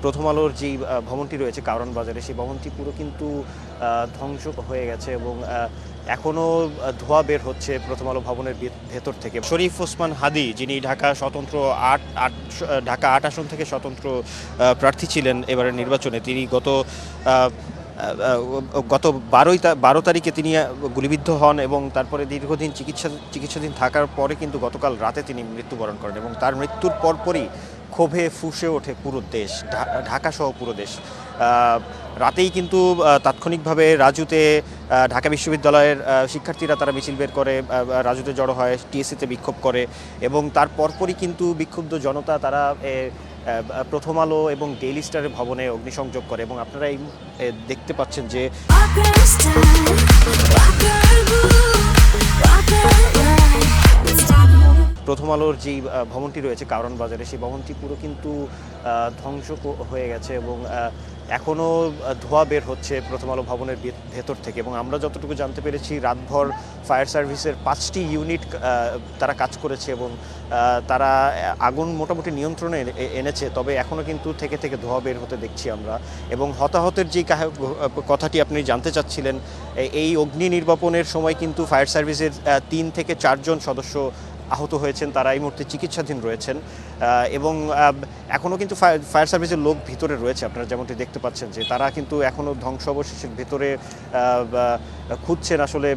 প্রথম আলোর যেই ভবনটি রয়েছে কারওয়ান বাজারে, সেই ভবনটি পুরো কিন্তু ধ্বংস হয়ে গেছে এবং এখনও ধোঁয়া বের হচ্ছে প্রথম আলো ভবনের ভেতর থেকে। শরীফ ওসমান হাদি, যিনি ঢাকা ৮ আসন থেকে স্বতন্ত্র প্রার্থী ছিলেন এবারের নির্বাচনে, তিনি গত ১২ তারিখে তিনি গুলিবিদ্ধ হন এবং তারপরে দীর্ঘদিন চিকিৎসাধীন থাকার পরে কিন্তু গতকাল রাতে তিনি মৃত্যুবরণ করেন এবং তার মৃত্যুর পরপরই ক্ষোভে ফুঁসে ওঠে পুরো দেশ, ঢাকা সহ পুরো দেশ। রাতেই কিন্তু তাৎক্ষণিকভাবে রাজুতে ঢাকা বিশ্ববিদ্যালয়ের শিক্ষার্থীরা তারা মিছিল বের করে রাজুতে জড়ো হয়, টিএসসিতে বিক্ষোভ করে এবং তার পরপরই কিন্তু বিক্ষুব্ধ জনতা তারা প্রথম আলো এবং ডেইলি স্টারের ভবনে অগ্নিসংযোগ করে এবং আপনারা এই দেখতে পাচ্ছেন যে প্রথম আলোর যেই ভবনটি রয়েছে কারওয়ান বাজারে, সেই ভবনটি পুরো কিন্তু ধ্বংস হয়ে গেছে এবং এখনও ধোঁয়া বের হচ্ছে প্রথম আলো ভবনের ভেতর থেকে। এবং আমরা যতটুকু জানতে পেরেছি, রাতভর ফায়ার সার্ভিসের 5টি ইউনিট তারা কাজ করেছে এবং তারা আগুন মোটামুটি নিয়ন্ত্রণে এনেছে, তবে এখনও কিন্তু থেকে থেকে ধোঁয়া বের হতে দেখছি আমরা। এবং হতাহতের যে কথাটি আপনি জানতে চাচ্ছিলেন, এই অগ্নি নির্বাপনের সময় কিন্তু ফায়ার সার্ভিসের 3 থেকে 4 জন সদস্য আহত হয়েছেন, তারা এই মুহূর্তে চিকিৎসাধীন রয়েছেন এবং এখনও কিন্তু ফায়ার সার্ভিসের লোক ভিতরে রয়েছে। আপনারা যেমনটি দেখতে পাচ্ছেন যে তারা কিন্তু এখনও ধ্বংসাবশেষের ভিতরে খুঁজছেন আসলে